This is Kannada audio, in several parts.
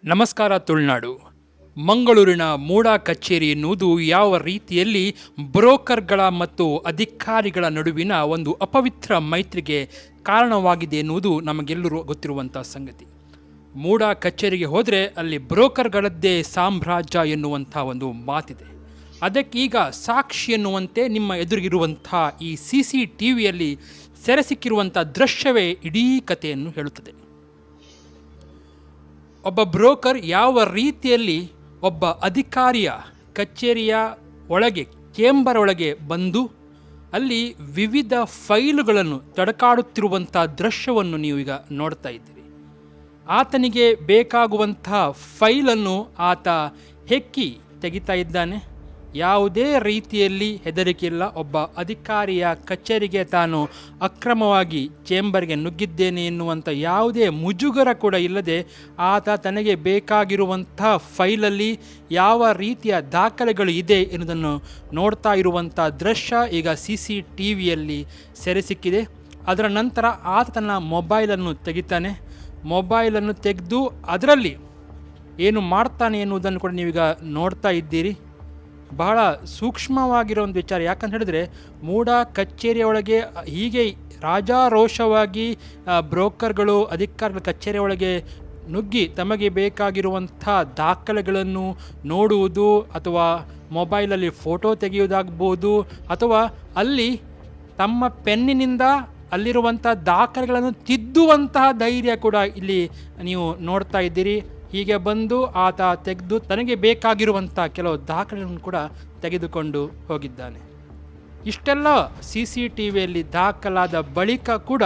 ನಮಸ್ಕಾರ ತುಳುನಾಡು. ಮಂಗಳೂರಿನ ಮೂಡಾ ಕಚೇರಿ ಎನ್ನುವುದು ಯಾವ ರೀತಿಯಲ್ಲಿ ಬ್ರೋಕರ್ಗಳ ಮತ್ತು ಅಧಿಕಾರಿಗಳ ನಡುವಿನ ಒಂದು ಅಪವಿತ್ರ ಮೈತ್ರಿಗೆ ಕಾರಣವಾಗಿದೆ ಎನ್ನುವುದು ನಮಗೆಲ್ಲರೂ ಗೊತ್ತಿರುವಂಥ ಸಂಗತಿ. ಮೂಡಾ ಕಚೇರಿಗೆ ಹೋದರೆ ಅಲ್ಲಿ ಬ್ರೋಕರ್ಗಳದ್ದೇ ಸಾಮ್ರಾಜ್ಯ ಎನ್ನುವಂಥ ಒಂದು ಮಾತಿದೆ. ಅದಕ್ಕೀಗ ಸಾಕ್ಷಿ ಎನ್ನುವಂತೆ ನಿಮ್ಮ ಎದುರಿಗಿರುವಂಥ ಈ CCTVಯಲ್ಲಿ ಸೆರೆ ಸಿಕ್ಕಿರುವಂಥ ದೃಶ್ಯವೇ ಇಡೀ ಕಥೆಯನ್ನು ಹೇಳುತ್ತದೆ. ಒಬ್ಬ ಬ್ರೋಕರ್ ಯಾವ ರೀತಿಯಲ್ಲಿ ಒಬ್ಬ ಅಧಿಕಾರಿಯ ಕಚೇರಿಯ ಒಳಗೆ ಚೇಂಬರ್ ಒಳಗೆ ಬಂದು ಅಲ್ಲಿ ವಿವಿಧ ಫೈಲುಗಳನ್ನು ತಡಕಾಡುತ್ತಿರುವಂಥ ದೃಶ್ಯವನ್ನು ನೀವು ಈಗ ನೋಡ್ತಾ ಇದ್ದೀರಿ. ಆತನಿಗೆ ಬೇಕಾಗುವಂಥ ಫೈಲನ್ನು ಆತ ಹೆಕ್ಕಿ ತೆಗಿತಾ ಇದ್ದಾನೆ. ಯಾವುದೇ ರೀತಿಯಲ್ಲಿ ಹೆದರಿಕೆಯಿಲ್ಲ. ಒಬ್ಬ ಅಧಿಕಾರಿಯ ಕಚೇರಿಗೆ ತಾನು ಅಕ್ರಮವಾಗಿ ಚೇಂಬರ್ಗೆ ನುಗ್ಗಿದ್ದೇನೆ ಎನ್ನುವಂಥ ಯಾವುದೇ ಮುಜುಗರ ಕೂಡ ಇಲ್ಲದೆ ಆತ ತನಗೆ ಬೇಕಾಗಿರುವಂಥ ಫೈಲಲ್ಲಿ ಯಾವ ರೀತಿಯ ದಾಖಲೆಗಳು ಇದೆ ಎನ್ನುವುದನ್ನು ನೋಡ್ತಾ ಇರುವಂಥ ದೃಶ್ಯ ಈಗ CCTVಯಲ್ಲಿ ಸೆರೆ ಸಿಕ್ಕಿದೆ. ಅದರ ನಂತರ ಆತ ತನ್ನ ಮೊಬೈಲನ್ನು ತೆಗಿತಾನೆ. ಮೊಬೈಲನ್ನು ತೆಗೆದು ಅದರಲ್ಲಿ ಏನು ಮಾಡ್ತಾನೆ ಎನ್ನುವುದನ್ನು ಕೂಡ ನೀವೀಗ ನೋಡ್ತಾ ಇದ್ದೀರಿ. ಬಹಳ ಸೂಕ್ಷ್ಮವಾಗಿರೋ ಒಂದು ವಿಚಾರ. ಯಾಕಂತ ಹೇಳಿದ್ರೆ ಮೂಡಾ ಕಚೇರಿಯ ಒಳಗೆ ಹೀಗೆ ರಾಜಾರೋಷವಾಗಿ ಬ್ರೋಕರ್ಗಳು ಅಧಿಕಾರಿಗಳ ಕಚೇರಿಯ ಒಳಗೆ ನುಗ್ಗಿ ತಮಗೆ ಬೇಕಾಗಿರುವಂಥ ದಾಖಲೆಗಳನ್ನು ನೋಡುವುದು ಅಥವಾ ಮೊಬೈಲಲ್ಲಿ ಫೋಟೋ ತೆಗೆಯುವುದಾಗ್ಬೋದು ಅಥವಾ ಅಲ್ಲಿ ತಮ್ಮ ಪೆನ್ನಿನಿಂದ ಅಲ್ಲಿರುವಂಥ ದಾಖಲೆಗಳನ್ನು ತಿದ್ದುವಂತಹ ಧೈರ್ಯ ಕೂಡ ಇಲ್ಲಿ ನೀವು ನೋಡ್ತಾ ಇದ್ದೀರಿ. ಹೀಗೆ ಬಂದು ಆತ ತೆಗೆದು ತನಗೆ ಬೇಕಾಗಿರುವಂಥ ಕೆಲವು ದಾಖಲೆಗಳನ್ನು ಕೂಡ ತೆಗೆದುಕೊಂಡು ಹೋಗಿದ್ದಾನೆ. ಇಷ್ಟೆಲ್ಲ CCTVಯಲ್ಲಿ ದಾಖಲಾದ ಬಳಿಕ ಕೂಡ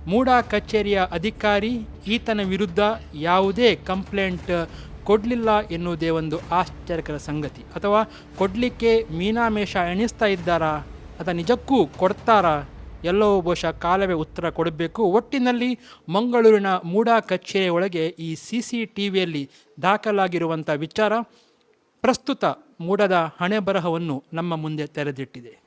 ಮೂಡಾ ಕಚೇರಿಯ ಅಧಿಕಾರಿ ಈತನ ವಿರುದ್ಧ ಯಾವುದೇ ಕಂಪ್ಲೇಂಟ್ ಕೊಡಲಿಲ್ಲ ಎನ್ನುವುದೇ ಒಂದು ಆಶ್ಚರ್ಯಕರ ಸಂಗತಿ. ಅಥವಾ ಕೊಡಲಿಕ್ಕೆ ಮೀನಾಮೇಷ ಎಣಿಸ್ತಾ ಇದ್ದಾರಾ ಅಥವಾ ನಿಜಕ್ಕೂ ಕೊಡ್ತಾರಾ? ಎಲ್ಲವೂ ಬಹುಶಃ ಕಾಲವೇ ಉತ್ತರ ಕೊಡಬೇಕು. ಒಟ್ಟಿನಲ್ಲಿ ಮಂಗಳೂರಿನ ಮೂಡಾ ಕಚೇರಿಯ ಒಳಗೆ ಈ CCTVಯಲ್ಲಿ ದಾಖಲಾಗಿರುವಂಥ ವಿಚಾರ ಪ್ರಸ್ತುತ ಮೂಡದ ಹಣೆಬರಹವನ್ನು ನಮ್ಮ ಮುಂದೆ ತೆರೆದಿಟ್ಟಿದೆ.